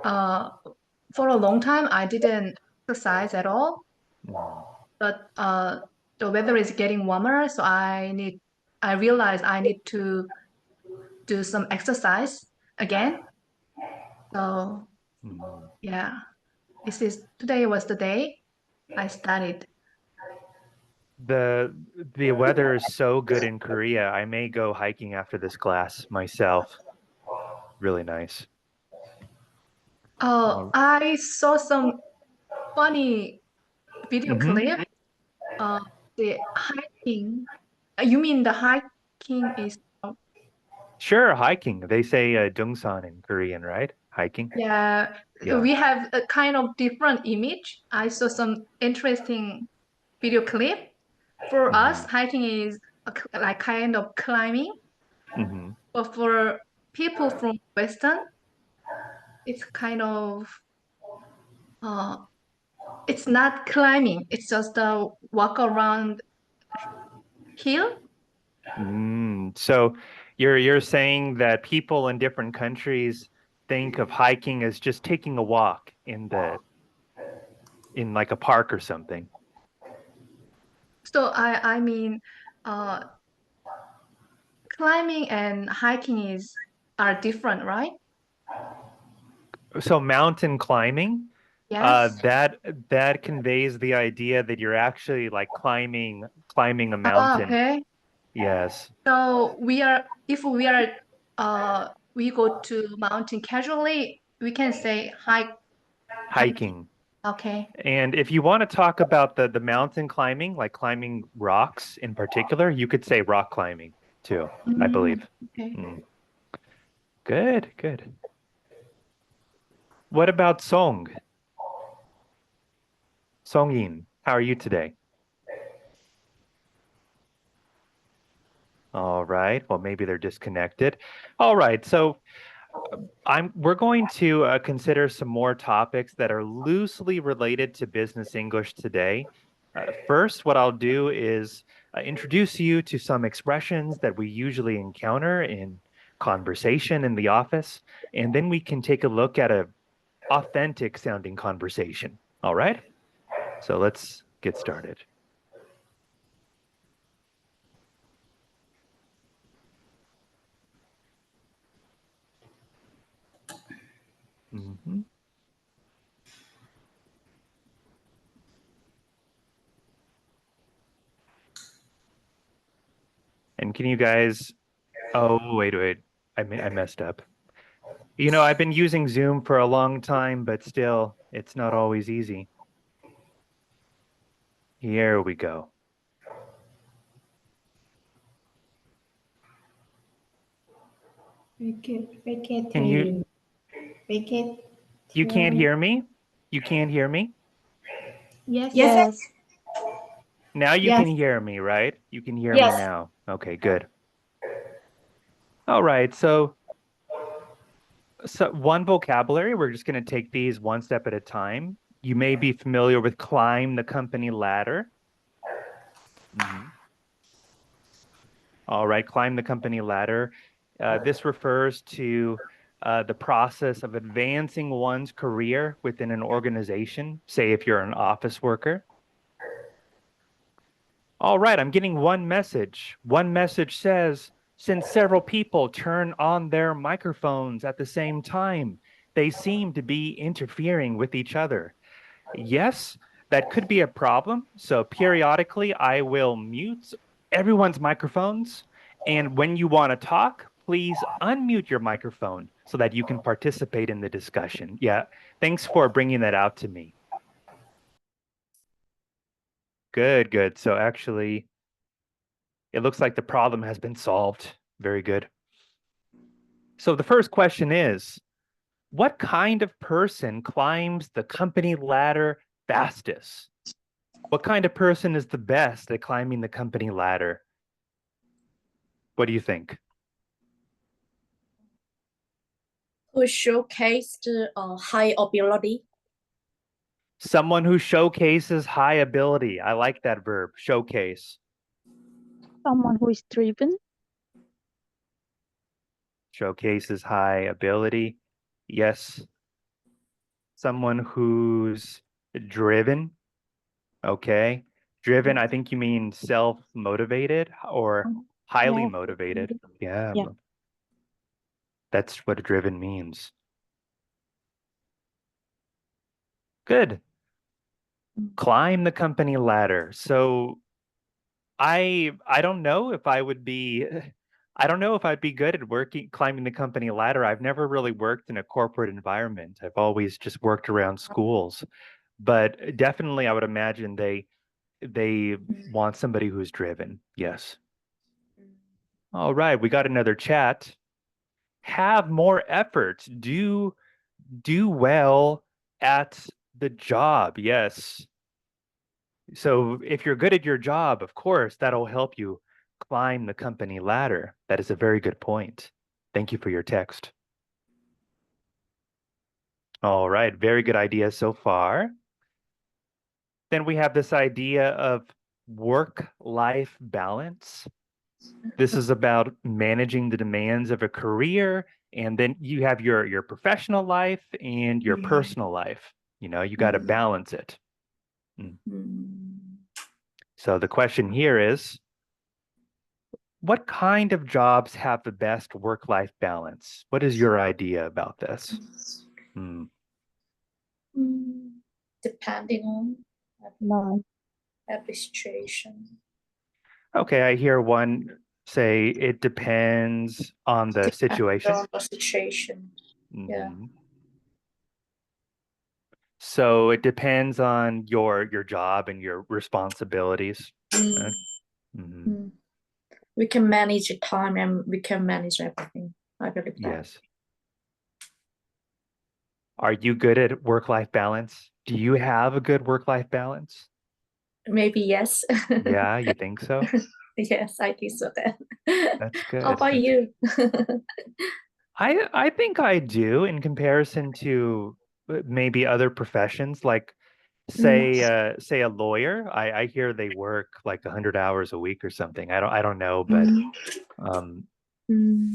uh, for a long time, I didn't exercise at all, but the weather is getting warmer, so I realized I need to do some exercise again. So yeah, today was the day I started. The weather is so good in Korea. I may go hiking after this class myself. Really nice. Oh, I saw some funny video clip. Uh, the hiking. You mean the hiking is? Sure, hiking. They say dungsan in Korean, right? Hiking. Yeah, Yeah. we have a kind of different image. I saw some interesting video clip. For us, hiking is like kind of climbing, but for people from Western, it's kind of uh, it's not climbing. It's just a walk around hill. So you're saying that people in different countries think of hiking as just taking a walk in like a park or something. So I mean, uh, climbing and hiking are different, right? So mountain climbing, Yes. that conveys the idea that you're actually like climbing a Ah, mountain. okay. Yes. So if we go to mountain casually, we can say hiking. Hiking. Okay. And if you want to talk about the mountain climbing, like climbing rocks in particular, you could say rock climbing too, I believe. Okay. Good, good. What about Song? Songin, how are you today? All right. Well, maybe they're disconnected. All right. So we're going to consider some more topics that are loosely related to business English today. First, what I'll do is introduce you to some expressions that we usually encounter in conversation in the office, and then we can take a look at a authentic sounding conversation. All right? So let's get started. And can you guys, oh, wait, I messed up. You know, I've been using Zoom for a long time, but still, it's not always easy. Here we go. Can you can't hear me? You can't hear me? Yes. Yes. Now you Yes. can hear me, right? You can hear me now. Okay, good. All right, so one vocabulary, we're just going to take these one step at a time. You may be familiar with climb the company ladder. All right, climb the company ladder. This refers to the process of advancing one's career within an organization, say if you're an office worker. All right, I'm getting one message. One message says, since several people turn on their microphones at the same time, they seem to be interfering with each other. Yes, that could be a problem. So periodically, I will mute everyone's microphones. And when you want to talk, please unmute your microphone so that you can participate in the discussion. Yeah, thanks for bringing that out to me. Good, good. So actually, it looks like the problem has been solved. Very good. So the first question is, what kind of person climbs the company ladder fastest? What kind of person is the best at climbing the company ladder? What do you think? Who showcased high ability. Someone who showcases high ability. I like that verb, showcase. Someone who is driven. Showcases high ability. Yes. Someone who's driven. Okay. Driven, I think you mean self-motivated or highly Yeah. motivated. Yeah. Yeah. That's what driven means. Good. Climb the company ladder. So I don't know if I would be I don't know if I'd be good at climbing the company ladder. I've never really worked in a corporate environment. I've always just worked around schools. But definitely I would imagine they want somebody who's driven. Yes. All right, we got another chat. Have more effort. Do well at the job. Yes. So if you're good at your job, of course, that'll help you climb the company ladder. That is a very good point. Thank you for your text. All right, very good idea so far. Then we have this idea of work-life balance. This is about managing the demands of a career, and then you have your professional life and your personal life. You know, you got to balance it. So the question here is, what kind of jobs have the best work-life balance? What is your idea about this? Depending on No. administration. Okay, I hear one say it depends on the situation. On the situation. Yeah. So it depends on your job and your responsibilities. We can manage the time and we can manage everything. I believe that. Yes. Are you good at work-life balance? Do you have a good work-life balance? Maybe yes. Yeah, you think so? Yes, I think so then. That's good. How about you? I think I do in comparison to maybe other professions, like say a lawyer. I hear they work like 100 hours a week or something. I don't know, but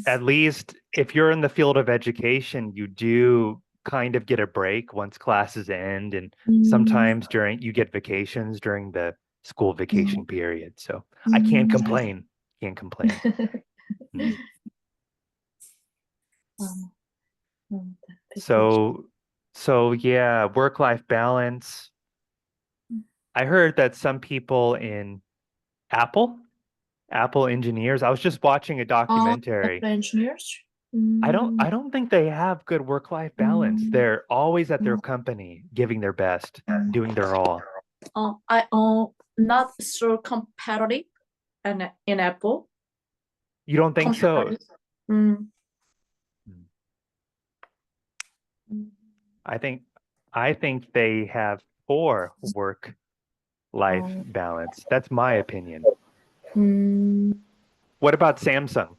at least if you're in the field of education, you do kind of get a break once classes end, and sometimes you get vacations during the school vacation period. So I can't complain. Can't complain. So yeah, work-life balance. I heard that some people in Apple engineers. I was just watching a documentary. Apple engineers? I don't think they have good work-life balance. They're always at their company, giving their best, doing their all. I not so competitive in Apple. You don't think so? I think they have poor work-life balance. That's my opinion. What about Samsung?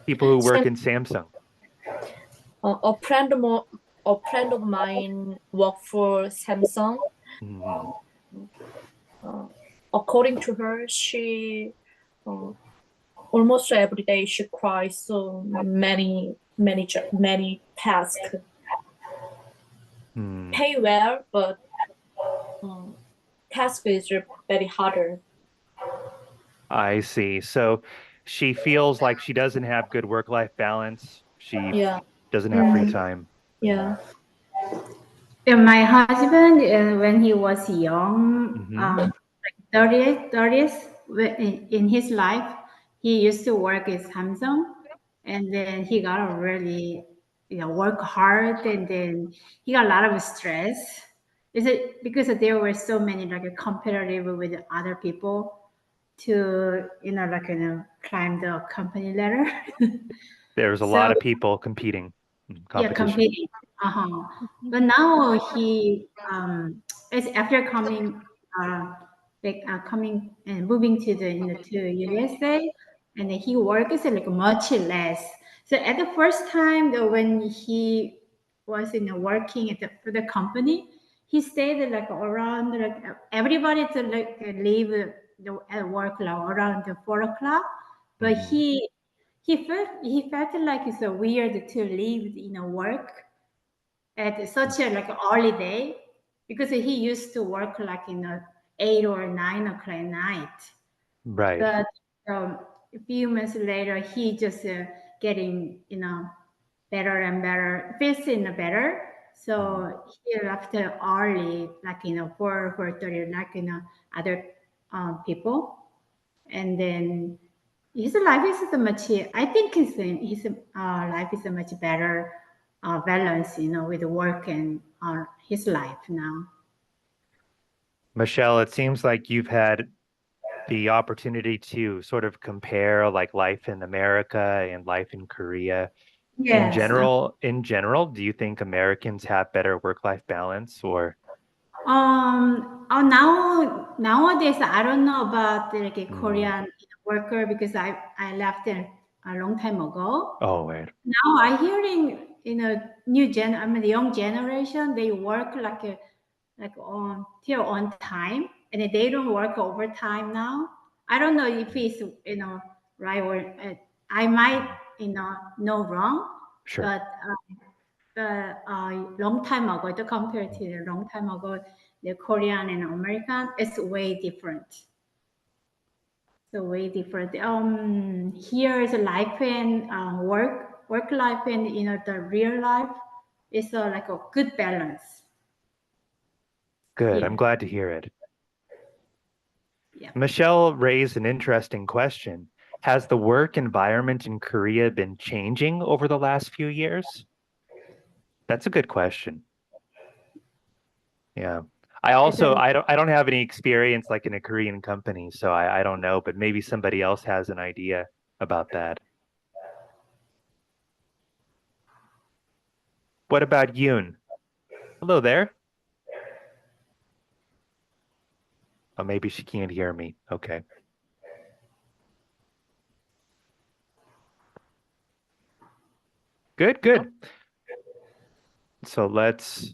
People who work in Samsung. A friend of mine work for Samsung. According to her, she almost every day she cries so many tasks. Pay well, but task is very harder. I see. So she feels like she doesn't have good work-life balance. She doesn't have free time. Yeah. My husband, when he was young, like 30s, in his life, he used to work at Samsung, and then he got a really, work hard, and then he got a lot of stress. Is it because there were so many competitive with other people to climb the company ladder? There's a lot of people competing. Yeah, competing. But now he is after coming coming and moving to to USA, and he works much less. So at the first time when he was working for the company, he stayed around everybody to leave at work around 4 o'clock, but he felt like it's weird to leave work at such a like early day, because he used to work like in 8 or 9 o'clock at night. Right. But a few months later, he just getting better and better, feels better. So he left early, like 4:30, like other people, and then his life is much. I think his life is much better balance, with work and his life now. Michelle, it seems like you've had the opportunity to sort of compare like life in America and life in Korea. Yes. In general, do you think Americans have better work-life balance or? Nowadays I don't know about like a Korean worker, because I left a long time ago. Oh, wait. Now I hearing the young generation, they work till on time, and they don't work overtime now. I don't know if it's right, or I might know wrong. Sure. But long time ago, compared to a long time ago, the Korean and American, it's way different. So way different. Here is life and work life, and the real life is like a good balance. Good. Yeah. I'm glad to hear it. Yeah. Michelle raised an interesting question. Has the work environment in Korea been changing over the last few years? That's a good question. Yeah. I don't have any experience like in a Korean company, so I don't know, but maybe somebody else has an idea about that. What about Yoon? Hello there. Oh, maybe she can't hear me. Okay. Good, good. So let's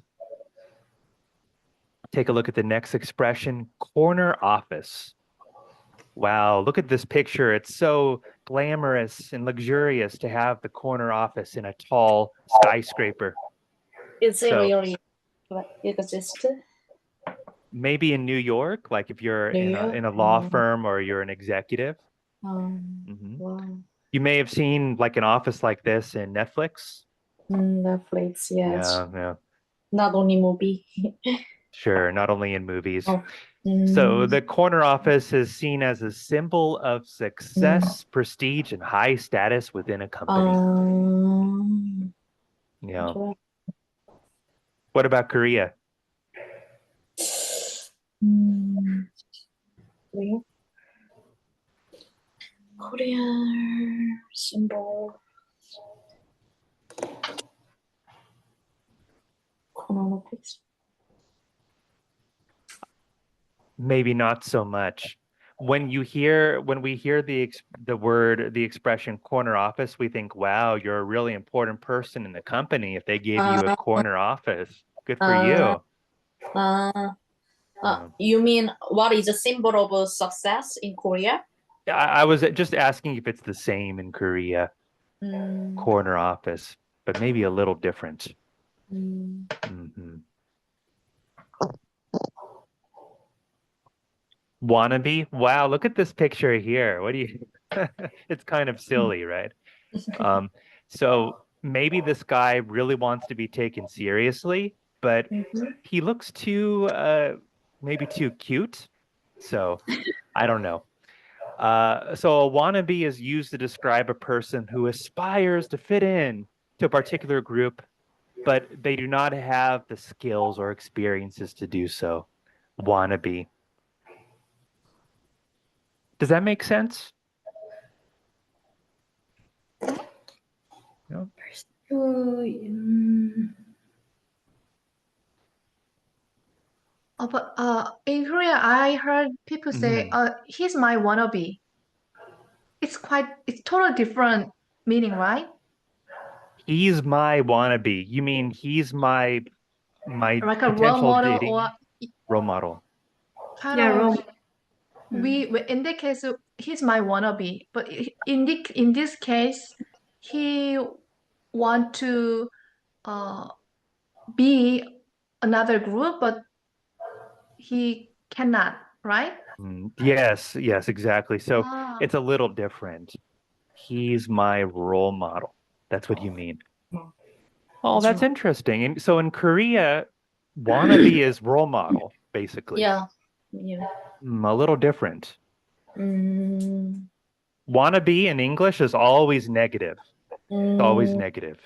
take a look at the next expression, corner office. Wow, look at this picture. It's so glamorous and luxurious to have the corner office in a tall skyscraper. Is it really exist? Maybe in New York, like if you're in a law firm or you're an executive. Wow. You may have seen like an office like this in Netflix. Netflix, yes. Yeah. Not only movie. Sure, not only in movies. Oh. So the corner office is seen as a symbol of success, prestige, and high status within a company. Yeah. What about Korea? Korean symbol. Corner office. Maybe not so much. When we hear the expression corner office, we think, wow, you're a really important person in the company if they gave you a corner office. Good for you. You mean what is a symbol of success in Korea? I was just asking if it's the same in Korea, corner office, but maybe a little different. Wannabe? Wow, look at this picture here. What do you it's kind of silly, right? So maybe this guy really wants to be taken seriously, but he looks maybe too cute. So I don't know. So a wannabe is used to describe a person who aspires to fit in to a particular group, but they do not have the skills or experiences to do so. Wannabe. Does that make sense? No? But in Korea, I heard people say, he's my wannabe. It's totally different meaning, right? He's my wannabe. You mean he's my Like a role potential model dating or role model. We in that case, he's my wannabe. But in this case, he want to be another group, but he cannot, right? Yes, exactly. So Ah. it's a little different. He's my role model. That's what you mean. Oh, that's interesting. And so in Korea, wannabe is role model, basically. Yeah. A little different. Mm, Wannabe in English is always negative. It's always negative.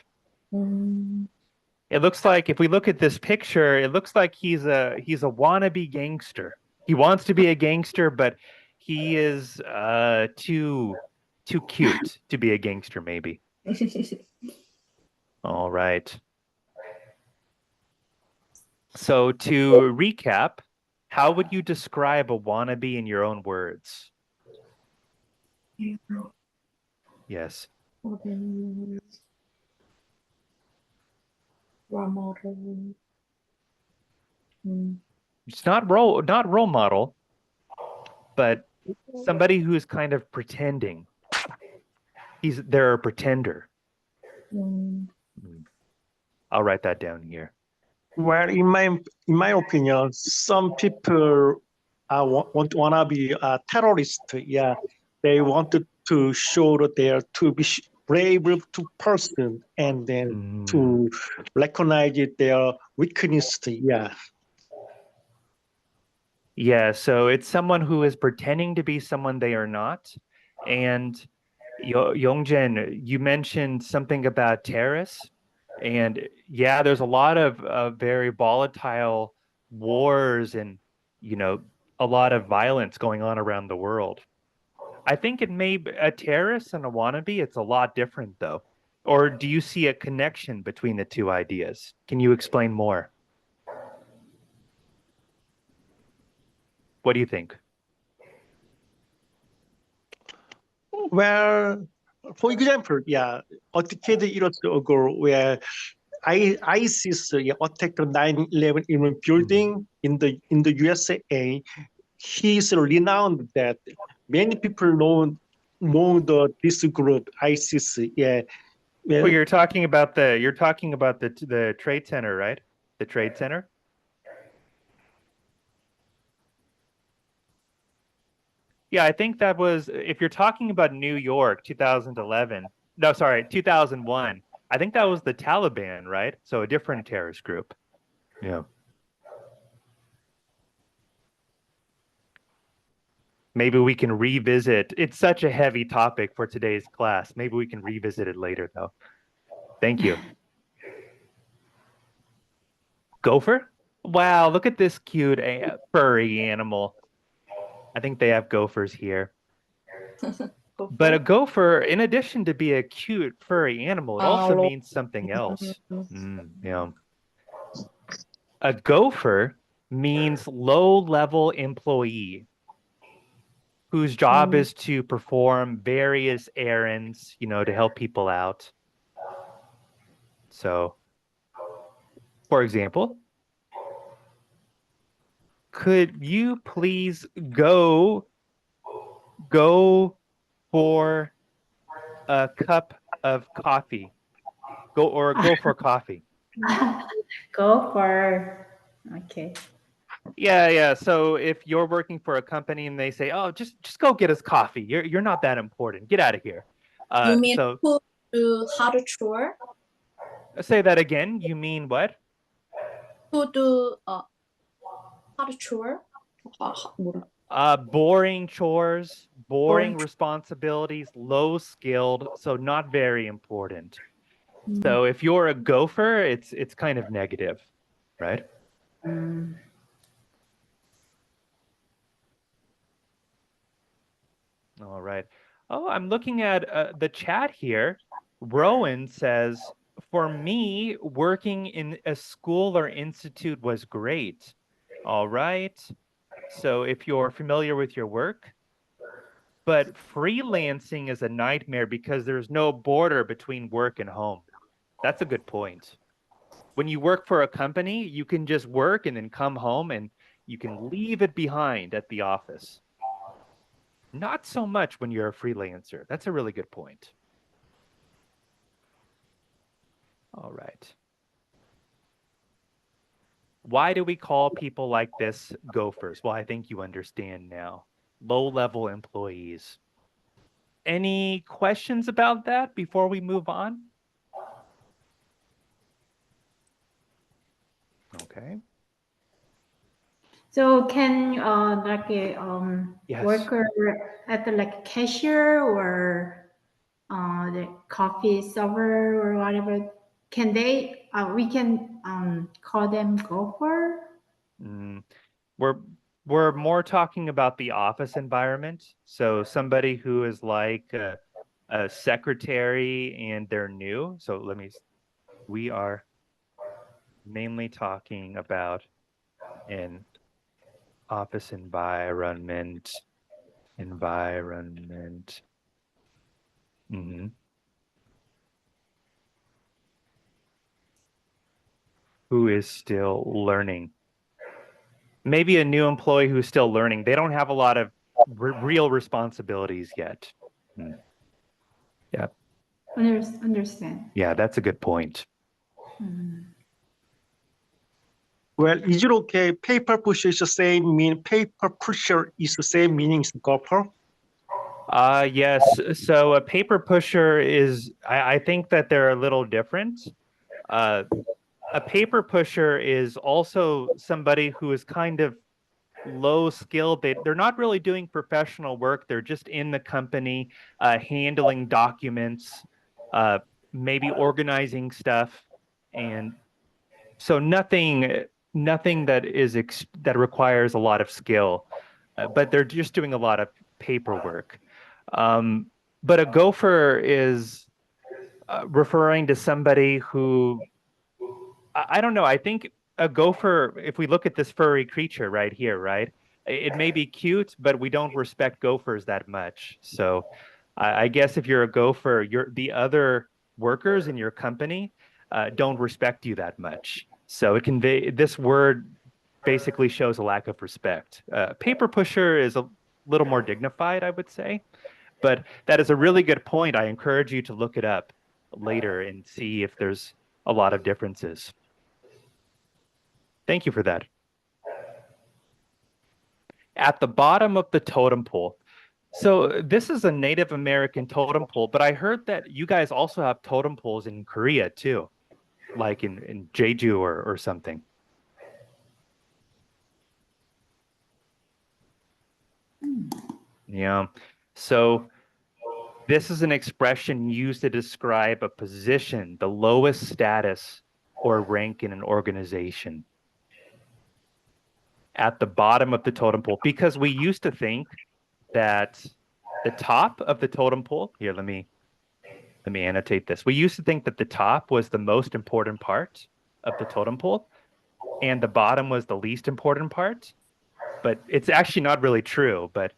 It looks like if we look at this picture, it looks like he's a wannabe gangster. He wants to be a gangster, but he is too cute to be a gangster, maybe. All right. So to recap, how would you describe a wannabe in your own words? Yes. role model. It's not role model, but somebody who's kind of pretending. They're a pretender. I'll write that down here. Well, in my opinion, some people wanna be a terrorist. Yeah, they wanted to show that they are to be brave to person and then to recognize their weakness. Yeah. Yeah, so it's someone who is pretending to be someone they are not. And Yongjen, you mentioned something about terrorists. And yeah, there's a lot of very volatile wars and, a lot of violence going on around the world. I think it may be a terrorist and a wannabe. It's a lot different, though. Or do you see a connection between the two ideas? Can you explain more? What do you think? Well, for example, yeah, a decade years ago, where ISIS attacked the 9/11 building in the USA. He is renowned that many people know this group ISIS. Yeah. Well, you're talking about the Trade Center, right? The Trade Center. Yeah, I think that was, if you're talking about New York, 2011. No, sorry, 2001. I think that was the Taliban, right? So a different terrorist group. Yeah. Maybe we can revisit. It's such a heavy topic for today's class. Maybe we can revisit it later, though. Thank you. Gopher? Wow, look at this cute furry animal. I think they have gophers here. But a gopher, in addition to be a cute furry animal, it also means something else. Yeah. A gopher means low-level employee whose job is to perform various errands, to help people out. So, for example, could you please go for a cup of coffee? Go for coffee. Go for, okay. Yeah. So if you're working for a company and they say, "Oh, just go get us coffee. You're not that important. Get out of here." You mean to do hard chore? Say that again. You mean what? To do hard chore? Boring chores, boring responsibilities, low skilled, so not very important. So if you're a gopher, it's kind of negative, right? All right. Oh, I'm looking at the chat here. Rowan says, for me, working in a school or institute was great. All right. So if you're familiar with your work, but freelancing is a nightmare because there's no border between work and home. That's a good point. When you work for a company, you can just work and then come home and you can leave it behind at the office. Not so much when you're a freelancer. That's a really good point. All right. Why do we call people like this gophers? Well, I think you understand now. Low-level employees. Any questions about that before we move on? Okay. So can like a Yes. worker at the like cashier or the coffee server or whatever, can they we can call them gopher? We're more talking about the office environment. So somebody who is like a secretary and they're new. So we are mainly talking about an office environment. Who is still learning. Maybe a new employee who's still learning. They don't have a lot of real responsibilities yet. Yeah. Understand. Yeah, that's a good point. Well, is it okay? Paper pusher is the same mean. Paper pusher is the same meaning as gopher. Yes. So a paper pusher is. I think that they're a little different. A paper pusher is also somebody who is kind of low skilled. They're not really doing professional work. They're just in the company, handling documents, maybe organizing stuff, and so nothing that requires a lot of skill, but they're just doing a lot of paperwork. But a gopher is referring to somebody who, I don't know, I think a gopher, if we look at this furry creature right here, right? It may be cute, but we don't respect gophers that much. So I guess if you're a gopher, the other workers in your company don't respect you that much. So this word basically shows a lack of respect. Paper pusher is a little more dignified, I would say. But that is a really good point. I encourage you to look it up later and see if there's a lot of differences. Thank you for that. At the bottom of the totem pole. So this is a Native American totem pole, but I heard that you guys also have totem poles in Korea too, like in Jeju or something. Yeah. So this is an expression used to describe a position, the lowest status or rank in an organization. At the bottom of the totem pole, because we used to think that the top of the totem pole, here, let me annotate this. We used to think that the top was the most important part of the totem pole and the bottom was the least important part, but it's actually not really true. But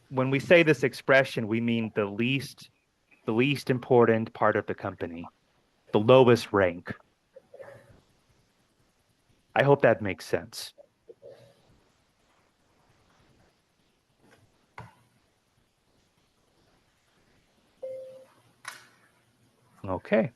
when we say this expression, we mean the least important part of the company, the lowest rank. I hope that makes sense. Okay.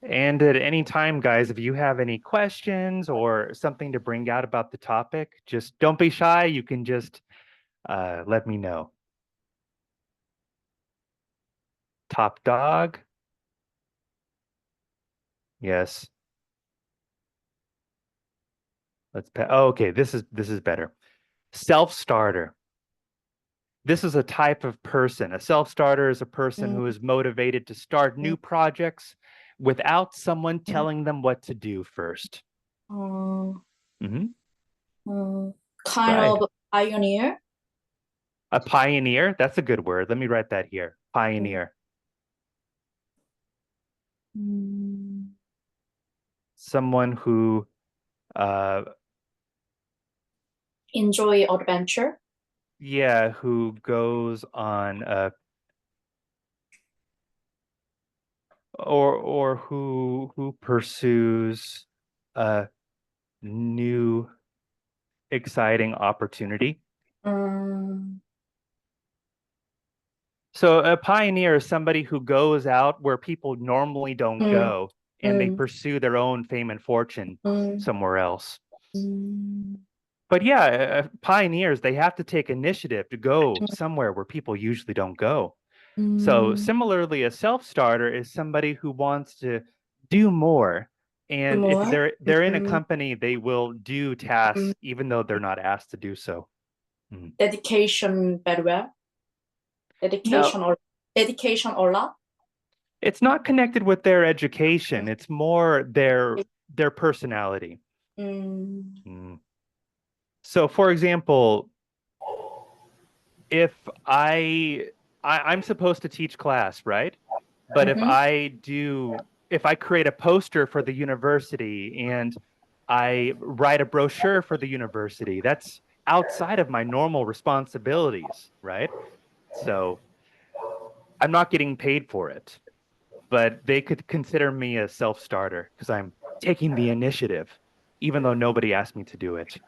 And at any time, guys, if you have any questions or something to bring out about the topic, just don't be shy. You can just let me know. Top dog. Yes. Okay, this is better. Self-starter. This is a type of person. A self-starter is a person who is motivated to start new projects without someone telling them what to do first. Kind Right. of pioneer. A pioneer, that's a good word. Let me write that here. Pioneer. Someone who Enjoy adventure. yeah, who goes on or who pursues a new exciting opportunity. So a pioneer is somebody who goes out where people normally don't go, and they pursue their own fame and fortune somewhere else. But yeah, pioneers, they have to take initiative to go somewhere where people usually don't go. So similarly, a self-starter is somebody who wants to do more. And if they're in a company, they will do tasks even though they're not asked to do so. Dedication very well. Dedication or not? It's not connected with their education. It's more their personality. So, for example, if I'm supposed to teach class, right? But if I create a poster for the university and I write a brochure for the university, that's outside of my normal responsibilities, right? So I'm not getting paid for it, but they could consider me a self-starter because I'm taking the initiative, even though nobody asked me to do it.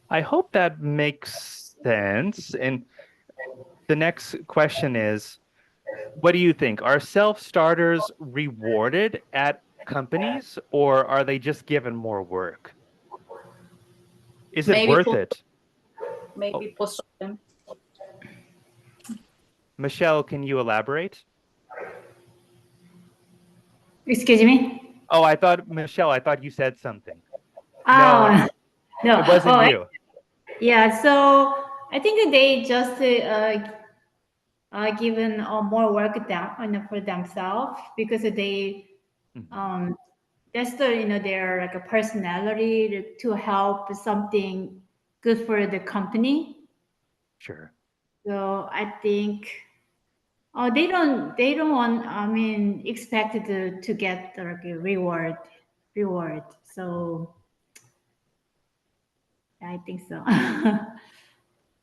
I hope that makes sense. And the next question is, what do you think? Are self-starters rewarded at companies, or are they just given more work? Is it worth it? Maybe both of them. Michelle, can you elaborate? Excuse me? Oh, Michelle, I thought you said something. No, it wasn't you. Yeah, so I think they just given more work down for themselves because they that's their like a personality to help something good for the company. Sure. So I think they don't want expected to get like a reward. So I think so.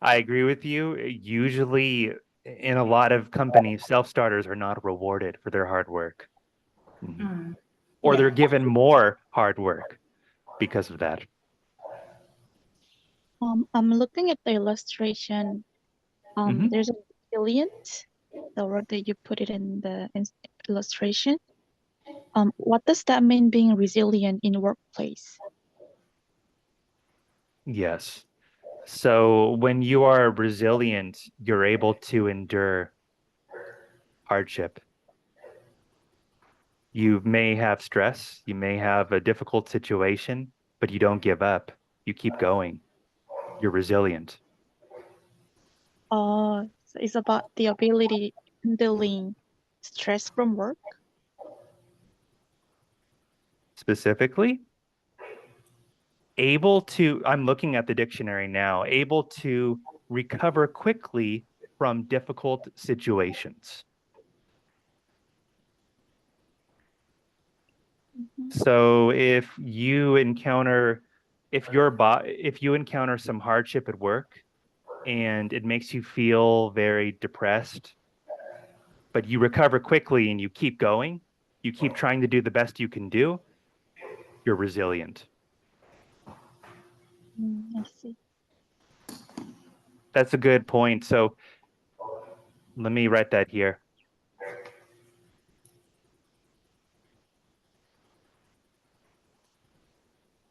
I agree with you. Usually in a lot of companies, self-starters are not rewarded for their hard work. Or they're given more hard work because of that. I'm looking at the illustration. There's a resilient, the word that you put it in the illustration. What does that mean, being resilient in workplace? Yes. So when you are resilient, you're able to endure hardship. You may have stress, you may have a difficult situation, but you don't give up. You keep going. You're resilient. So it's about the ability handling stress from work. Specifically, able to, I'm looking at the dictionary now, able to recover quickly from difficult situations. So if you encounter some hardship at work and it makes you feel very depressed, but you recover quickly and you keep going, you keep trying to do the best you can do, you're resilient. I see. That's a good point. So let me write that here.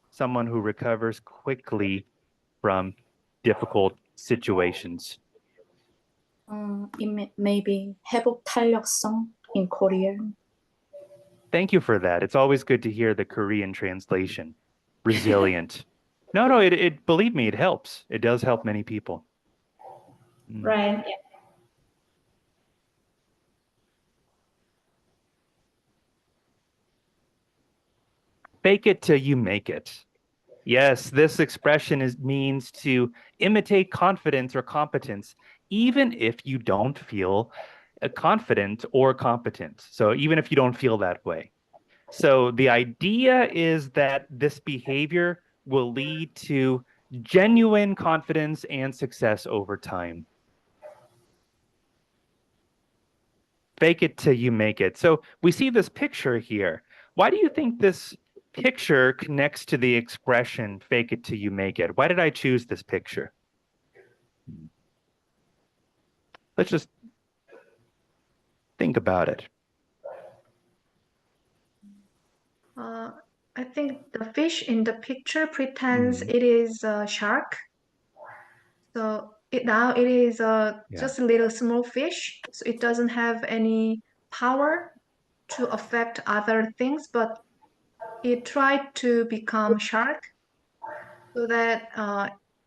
Someone who recovers quickly from difficult situations. Maybe 회복 탄력성 in Korean. Thank you for that. It's always good to hear the Korean translation. Resilient. No, it believe me, it helps. It does help many people. Right. Yeah. Fake it till you make it. Yes, this expression means to imitate confidence or competence, even if you don't feel confident or competent. So even if you don't feel that way. So the idea is that this behavior will lead to genuine confidence and success over time. Fake it till you make it. So we see this picture here. Why do you think this picture connects to the expression fake it till you make it? Why did I choose this picture? Let's just think about it. I think the fish in the picture pretends it is a shark. So now it is just a little small fish. So it doesn't have any power to affect other things, but it tried to become shark so that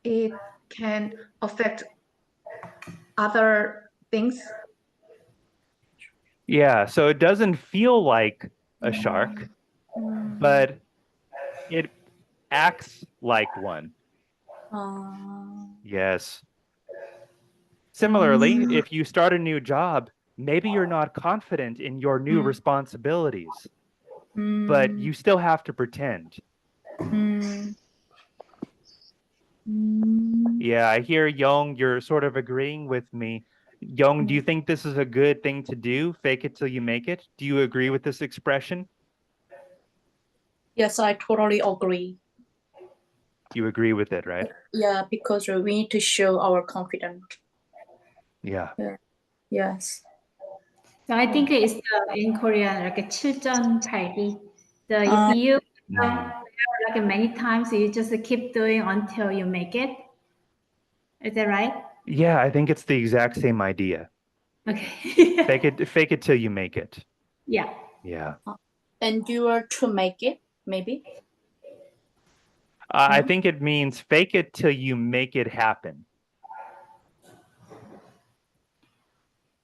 it can affect other things. Yeah, so it doesn't feel like a shark, but it acts like one. Yes. Similarly, if you start a new job, maybe you're not confident in your new responsibilities, but you still have to pretend. Yeah, I hear, Young, you're sort of agreeing with me. Young, do you think this is a good thing to do? Fake it till you make it? Do you agree with this expression? Yes, I totally agree. You agree with it, right? Yeah, because we need to show our confidence. Yeah. Yes. So I think it's in Korean like a 7전8기. So if you like many times, you just keep doing until you make it. Is that right? Yeah, I think it's the exact same idea. Okay. Fake it till you make it. Yeah. Yeah. And you are to make it, maybe? I think it means fake it till you make it happen.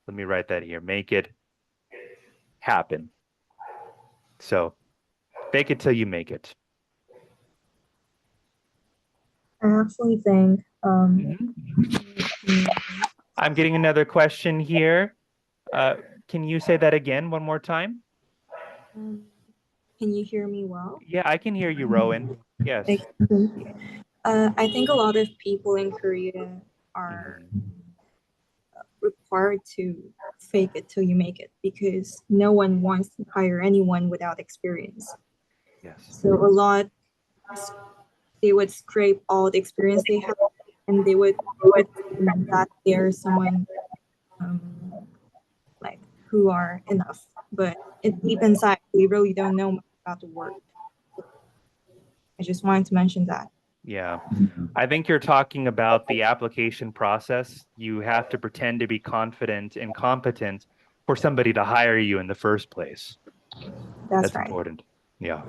Let me write that here. Make it happen. So fake it till you make it. I actually think I'm getting another question here. Can you say that again one more time? can you hear me well? Yeah, I can hear you, Rowan. Yes. I think a lot of people in Korea are required to fake it till you make it because no one wants to hire anyone without experience. Yes. So a lot, they would scrape all the experience they have and they would pretend that they're someone like who are enough, but deep inside they really don't know much about the work. I just wanted to mention that. Yeah, I think you're talking about the application process. You have to pretend to be confident and competent for somebody to hire you in the first place. That's right. Important. Yeah.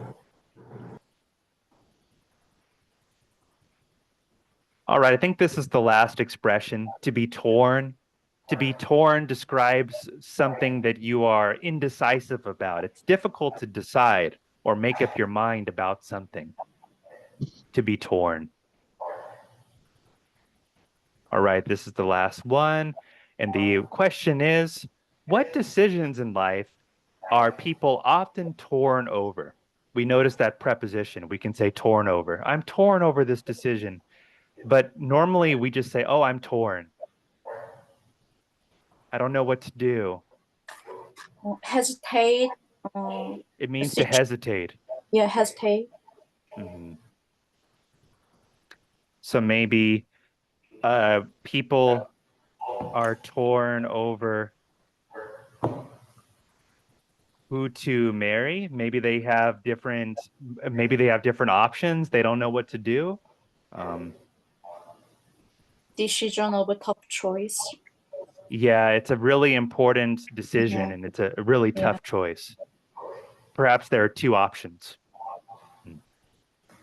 All right, I think this is the last expression, to be torn. To be torn describes something that you are indecisive about. It's difficult to decide or make up your mind about something. To be torn. All right, this is the last one. And the question is, what decisions in life are people often torn over? We notice that preposition. We can say torn over. I'm torn over this decision. But normally we just say, oh, I'm torn. I don't know what to do. Hesitate. It means to hesitate. Yeah, hesitate. So maybe people are torn over who to marry. Maybe they have different options. They don't know what to do. Decision of a tough choice. Yeah, it's a really important decision and it's a really tough choice. Perhaps there are two options.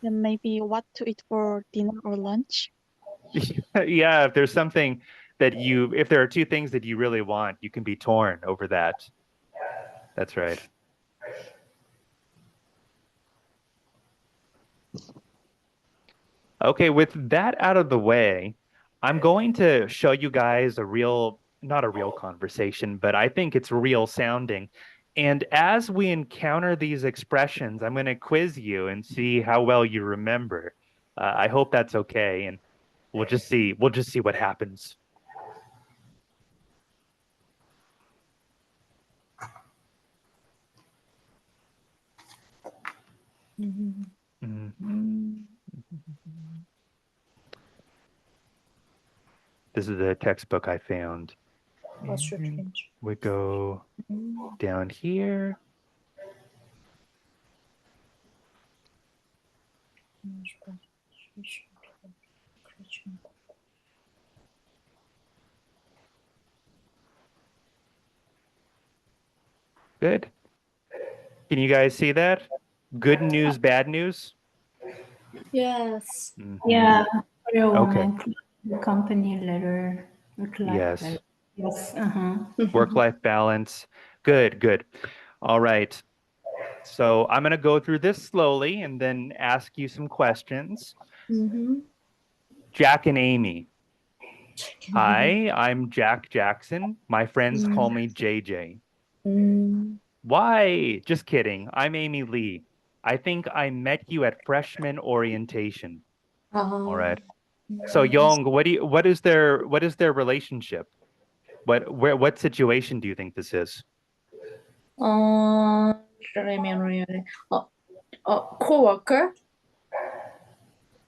Then maybe what to eat for dinner or lunch. Yeah, if there's something that if there are two things that you really want, you can be torn over that. That's right. Okay, with that out of the way, I'm going to show you guys not a real conversation, but I think it's real sounding. And as we encounter these expressions, I'm going to quiz you and see how well you remember. I hope that's okay, and we'll just see what happens. This is a textbook I found. And we go down here. Good. Can you guys see that? Good news, bad news? Yes. Yeah, for a Okay. woman, the company letter. Yes. Letter. Yes. Work-life balance. Good, good. All right. So I'm going to go through this slowly and then ask you some questions. Jack and Amy. Hi, I'm Jack Jackson. My friends call me JJ. Why? Just kidding. I'm Amy Lee. I think I met you at freshman orientation. All right. So Young, what is their relationship? What situation do you think this is? Co-worker?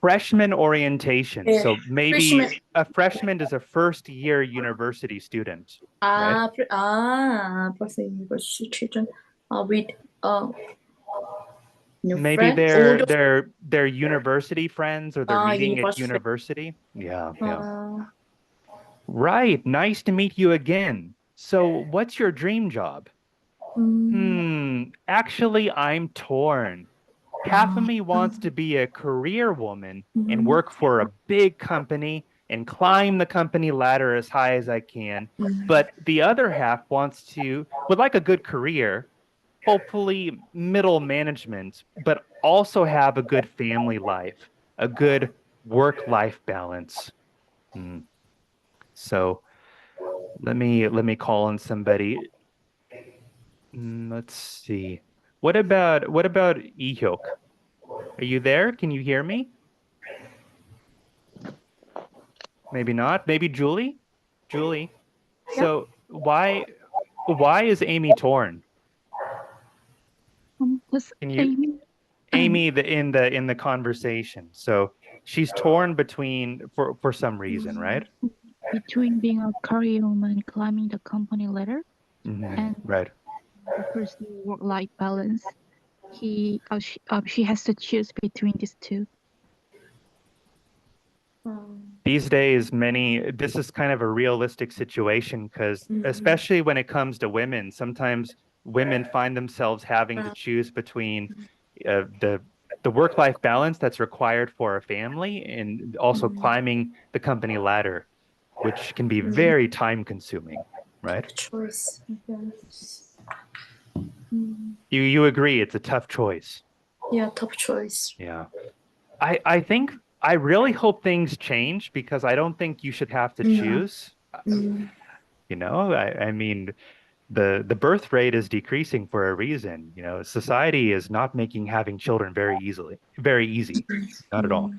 Freshman orientation. Yeah. So maybe Freshman. a freshman is a first year university student. Right? 벌써 이거 children with new Maybe friends? they're university friends or they're meeting at university. university. Yeah. Right. Nice to meet you again. So what's your dream job? Actually, I'm torn. Half of me wants to be a career woman and work for a big company and climb the company ladder as high as I can. But the other half would like a good career, hopefully middle management, but also have a good family life, a good work-life balance. So let me call on somebody. Let's see. What about Ihyok? Are you there? Can you hear me? Maybe not. Maybe Julie? Julie. So why is Amy torn? Can you Amy in the conversation. So she's torn between for some reason, right? Between being a career woman and climbing the company ladder and right. the personal work-life balance. She has to choose between these two. These days, this is kind of a realistic situation because especially when it comes to women, sometimes women find themselves having to choose between the work-life balance that's required for a family and also climbing the company ladder, which can be very time-consuming, right? Choice. You agree it's a tough choice. Yeah, tough choice. Yeah. I really hope things change because I don't think you should have to choose. You know, I mean, the birth rate is decreasing for a reason. You know, society is not making having children very easy. Not at all.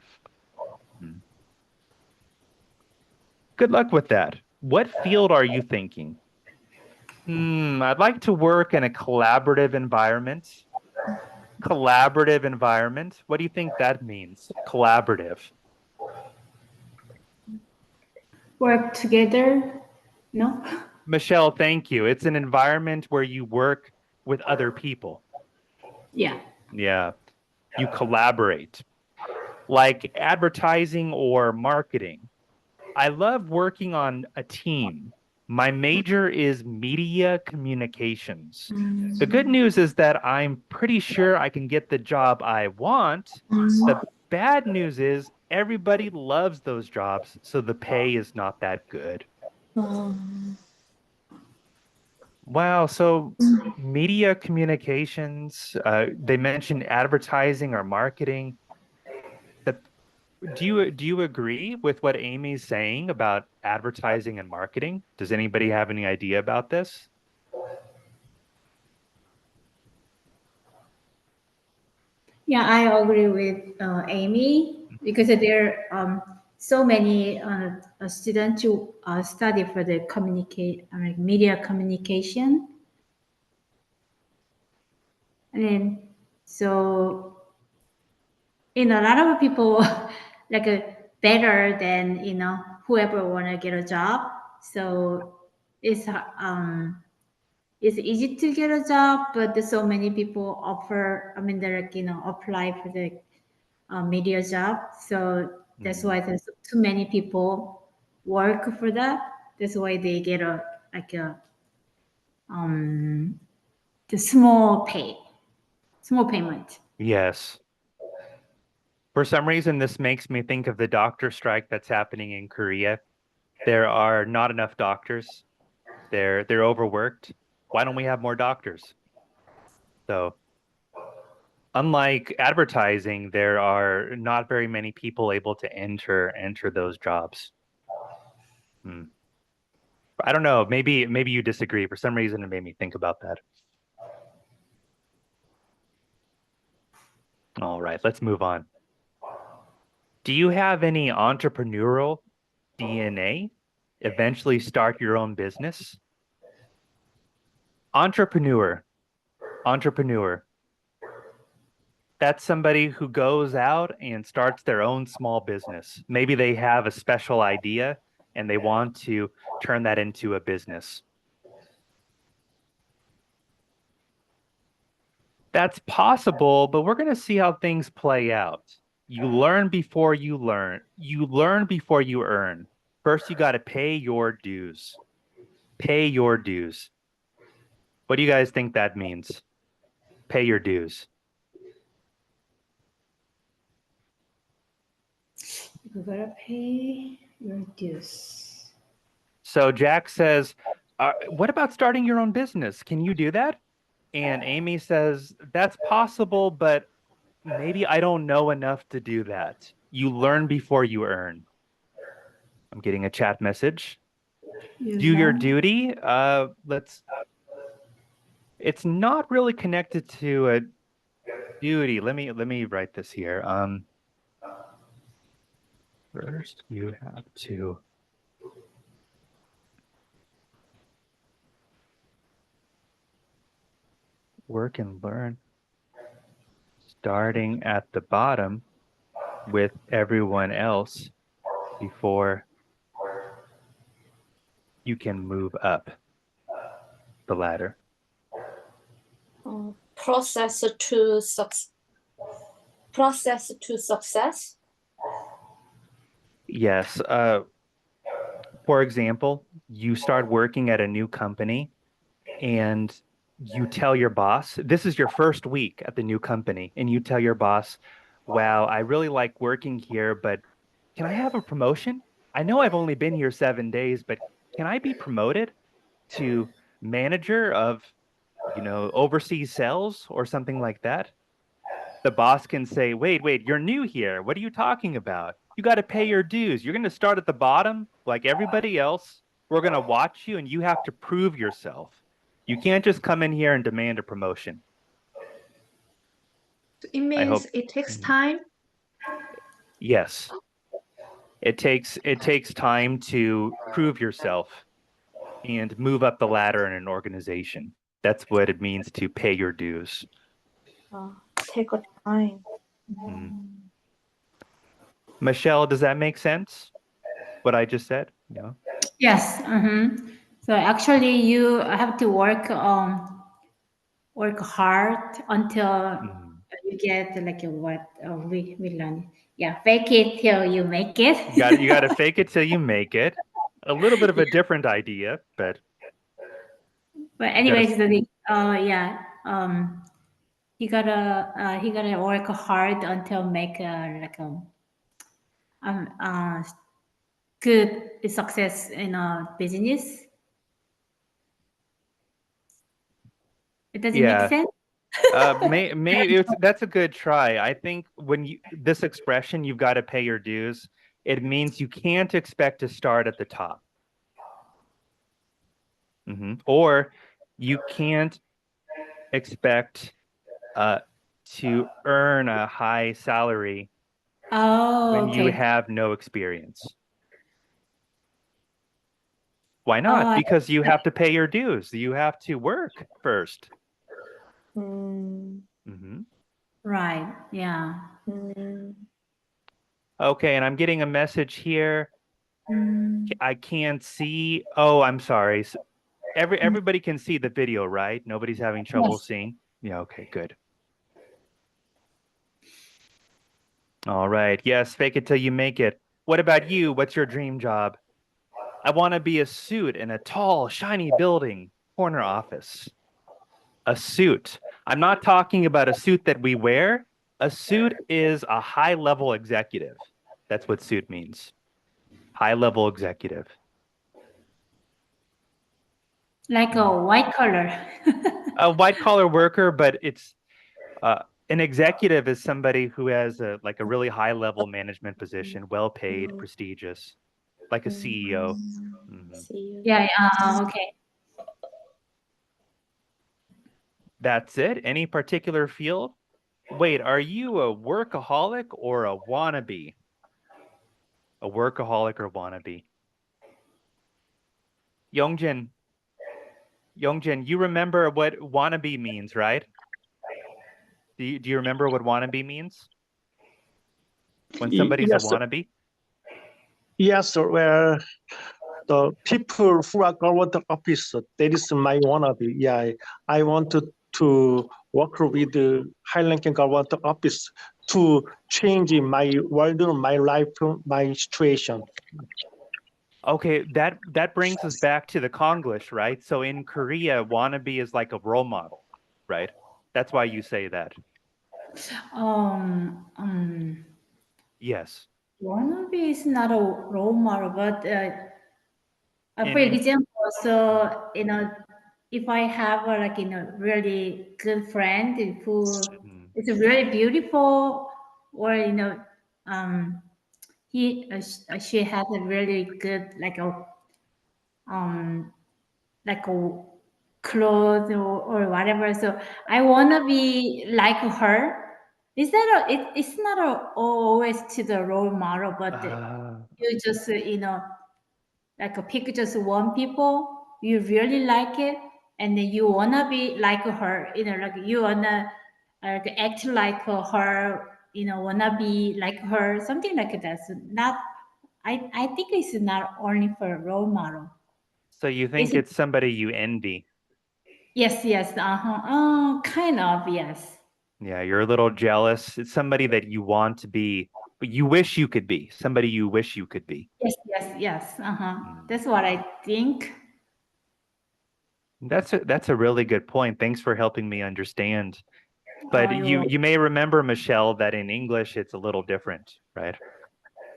Good luck with that. What field are you thinking? I'd like to work in a collaborative environment. Collaborative environment. What do you think that means? Collaborative. Work together? No? Michelle, thank you. It's an environment where you work with other people. Yeah. Yeah. You collaborate. Like advertising or marketing. I love working on a team. My major is media communications. The good news is that I'm pretty sure I can get the job I want. The bad news is everybody loves those jobs, so the pay is not that good. Wow, so media communications, they mentioned advertising or marketing. Do you agree with what Amy's saying about advertising and marketing? Does anybody have any idea about this? Yeah, I agree with Amy because there are so many students who study for the media communication. And then, so, a lot of people better than, whoever want to get a job. So it's easy to get a job, but there's so many people offer. I mean, they're apply for the media job, so that's why there's too many people work for that. That's why they get the small payment. Yes. For some reason, this makes me think of the doctor strike that's happening in Korea. There are not enough doctors. They're overworked. Why don't we have more doctors? So, unlike advertising, there are not very many people able to enter those jobs. I don't know. Maybe you disagree. For some reason, it made me think about that. All right, let's move on. Do you have any entrepreneurial DNA? Eventually start your own business? Entrepreneur. That's somebody who goes out and starts their own small business. Maybe they have a special idea and they want to turn that into a business. That's possible, but we're going to see how things play out. You learn before you learn. You learn before you earn. First, you got to pay your dues. Pay your dues. What do you guys think that means? Pay your dues. You gotta pay your dues. So Jack says, what about starting your own business? Can you do that? And Amy says, that's possible, but maybe I don't know enough to do that. You learn before you earn. I'm getting a chat message. Do your duty. It's not really connected to a duty. Let me write this here. First, you have to work and learn, starting at the bottom with everyone else before you can move up the ladder. Process to success. Yes. For example, you start working at a new company and you tell your boss, this is your first week at the new company, and you tell your boss, wow, I really like working here, but can I have a promotion? I know I've only been here 7 days, but can I be promoted to manager of, overseas sales or something like that? The boss can say, wait, you're new here. What are you talking about? You got to pay your dues. You're going to start at the bottom like everybody else. We're going to watch you, and you have to prove yourself. You can't just come in here and demand a promotion. It means it takes time. Yes. It takes time to prove yourself and move up the ladder in an organization. That's what it means to pay your dues. Take a time. Michelle, does that make sense? What I just said? No. Yes. So actually, you have to work hard until you get what we learn. Yeah, fake it till you make it. You got to fake it till you make it. A little bit of a different idea, but. But anyways, he gotta work hard until make good success in a business. It doesn't make sense. Maybe that's a good try. I think when this expression, you've got to pay your dues, it means you can't expect to start at the top. Or you can't expect to earn a high salary when you have no experience. Why not? Because you have to pay your dues. You have to work first. Right. Yeah. Okay, and I'm getting a message here. I can't see. Oh, I'm sorry. Everybody can see the video, right? Nobody's having trouble Yes. seeing? Yeah, okay, good. All right. Yes, fake it till you make it. What about you? What's your dream job? I want to be a suit in a tall, shiny building, corner office. A suit. I'm not talking about a suit that we wear. A suit is a high-level executive. That's what suit means. High-level executive. Like a white collar. A white-collar worker, but it's an executive is somebody who has a really high-level management position, well-paid, prestigious, like a CEO. See you. Yeah, okay. That's it? Any particular field? Wait, are you a workaholic or a wannabe? A workaholic or wannabe? Youngjin, you remember what wannabe means, right? Do you remember what wannabe means? When somebody's Yes, a sir. wannabe? Yes, sir. Where the people who are government officer, that is my wannabe. Yeah, I want to work with the high-ranking government office to change my world, my life, my situation. Okay, that brings us back to the Konglish, right? So in Korea, wannabe is like a role model, right? That's why you say that. Yes. Wannabe is not a role model, but for example, so if I have a really good friend who is really beautiful, or she has a really good like a clothes or whatever. So I wanna be like her. It's not always to the role model, but you just pick just one people you really like it, and then you wanna be like her. Like you wanna act like her. Wanna be like her, something like that. So not, I think it's not only for a role model. So you think it's somebody you envy? Yes. Kind of, yes. Yeah, you're a little jealous. It's somebody that you want to be, but you wish you could be. Somebody you wish you could be. Yes. That's what I think. That's a really good point. Thanks for helping me understand. But you may remember, Michelle, that in English it's a little different, right?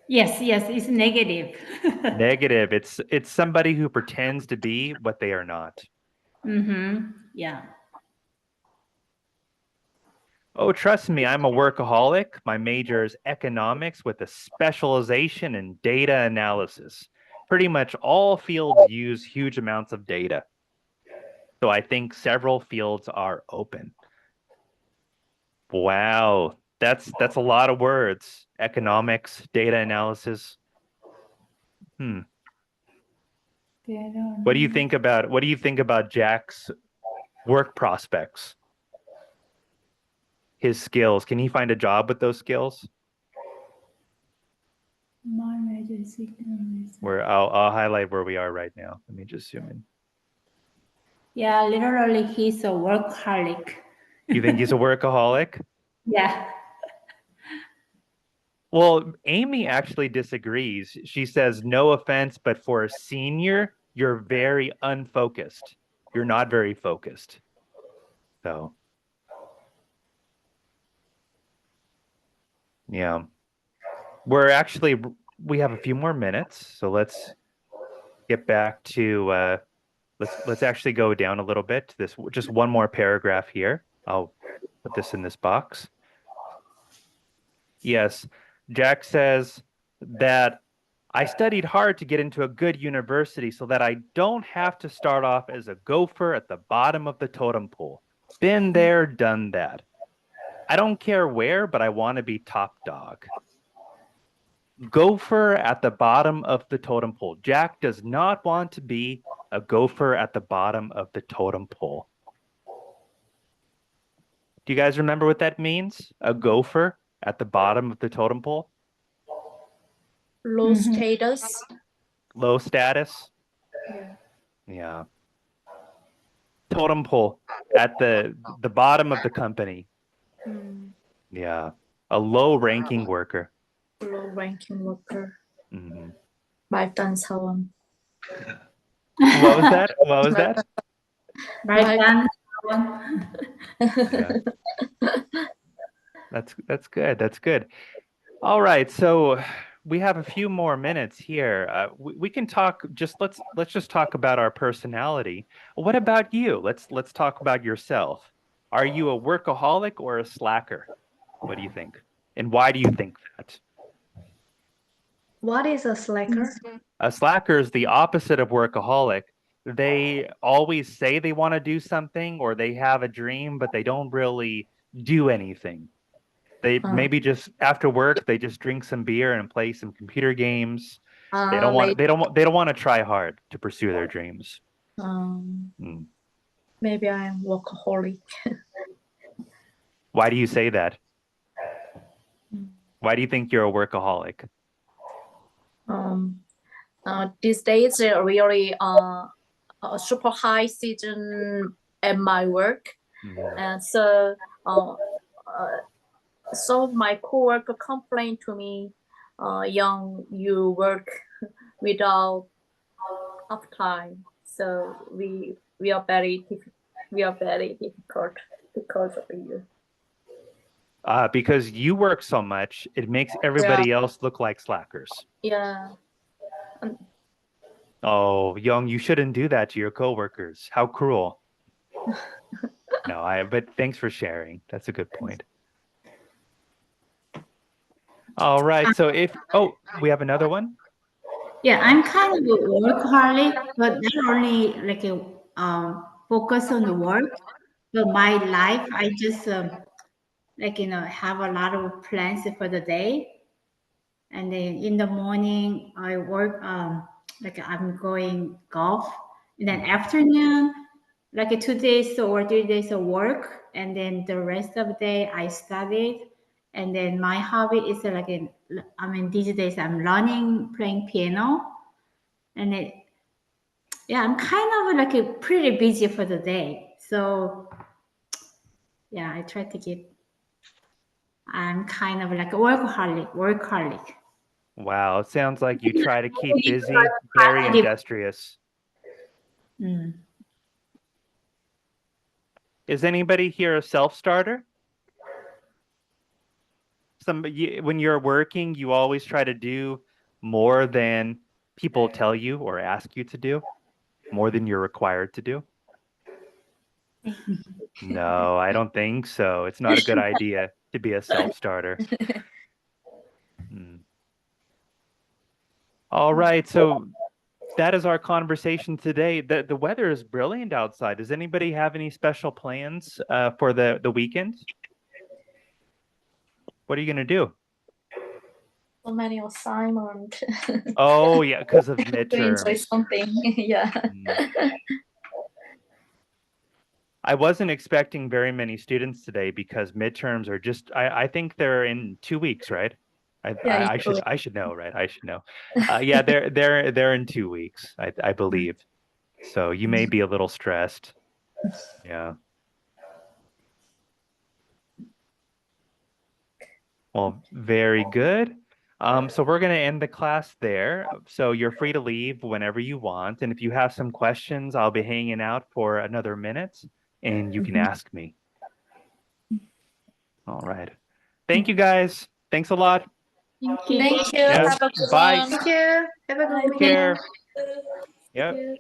Yes, it's negative. Negative. It's somebody who pretends to be what they are not. Yeah. Oh, trust me, I'm a workaholic. My major is economics with a specialization in data analysis. Pretty much all fields use huge amounts of data. So I think several fields are open. Wow, that's a lot of words. Economics, data analysis. What do you think about Jack's work prospects? His skills. Can he find a job with those skills? My major is economics. Where I'll highlight where we are right now. Let me just zoom in. Yeah, literally he's a workaholic. You think he's a workaholic? Yeah. Well, Amy actually disagrees. She says, no offense, but for a senior, you're very unfocused. You're not very focused. So, yeah. We have a few more minutes. So let's get back to, let's actually go down a little bit to this, just one more paragraph here. I'll put this in this box. Yes, Jack says that I studied hard to get into a good university so that I don't have to start off as a gopher at the bottom of the totem pole. Been there, done that. I don't care where, but I want to be top dog. Gopher at the bottom of the totem pole. Jack does not want to be a gopher at the bottom of the totem pole. Do you guys remember what that means? A gopher at the bottom of the totem pole? Low status. Low status? Yeah. Yeah. totem pole at the bottom of the company. Yeah, a low-ranking worker. Low-ranking worker. Mhm. 말단 사원. What was that? What was that? 말단 Yeah. That's good. That's good. All right, so we have a few more minutes here. We can talk. Let's just talk about our personality. What about you? Let's talk about yourself. Are you a workaholic or a slacker? What do you think? And why do you think that? What is a slacker? A slacker is the opposite of workaholic. They always say they want to do something or they have a dream, but they don't really do anything. They maybe just after work they just drink some beer and play some computer games. They don't want to try hard to pursue their dreams. Maybe I'm workaholic. Why do you say that? Why do you think you're a workaholic? These days are really a super high season at my work, and so some of my coworkers complain to me, Young, you work without uptime, so we are very difficult because of you. Because you work so much, it makes everybody else look like slackers. Yeah. Oh, Young, you shouldn't do that to your coworkers. How cruel. No, but thanks for sharing. That's a good point. All right, so we have another one? Yeah, I'm kind of a workaholic, but not only like focus on the work, but my life, I just have a lot of plans for the day. And then in the morning, I work, I'm going golf. And then afternoon, like 2 days or 3 days of work. And then the rest of the day, I studied. And then my hobby is these days I'm learning playing piano. And I'm kind of pretty busy for the day. So yeah, I try to I'm kind of like a workaholic. Wow, it sounds like you try to keep busy, very industrious. Is anybody here a self-starter? When you're working, you always try to do more than people tell you or ask you to do, more than you're required to do? No, I don't think so. It's not a good idea to be a self-starter. All right, so that is our conversation today. The weather is brilliant outside. Does anybody have any special plans for the weekend? What are you going to do? So many assignments. Oh, yeah, because of To enjoy midterms. something. Yeah. I wasn't expecting very many students today because midterms are just, I think they're in 2 weeks, right? I should know, right? I should know. Yeah, they're in 2 weeks, I believe. So you may be a little stressed. Yeah. Well, very good. So we're going to end the class there. So you're free to leave whenever you want. And if you have some questions, I'll be hanging out for another minute and you can ask me. All right. Thank you, guys. Thanks a lot. Thank you. Yeah. Have a good Bye. one. Thank you. Have a good Take weekend. care. Thank Yep. you.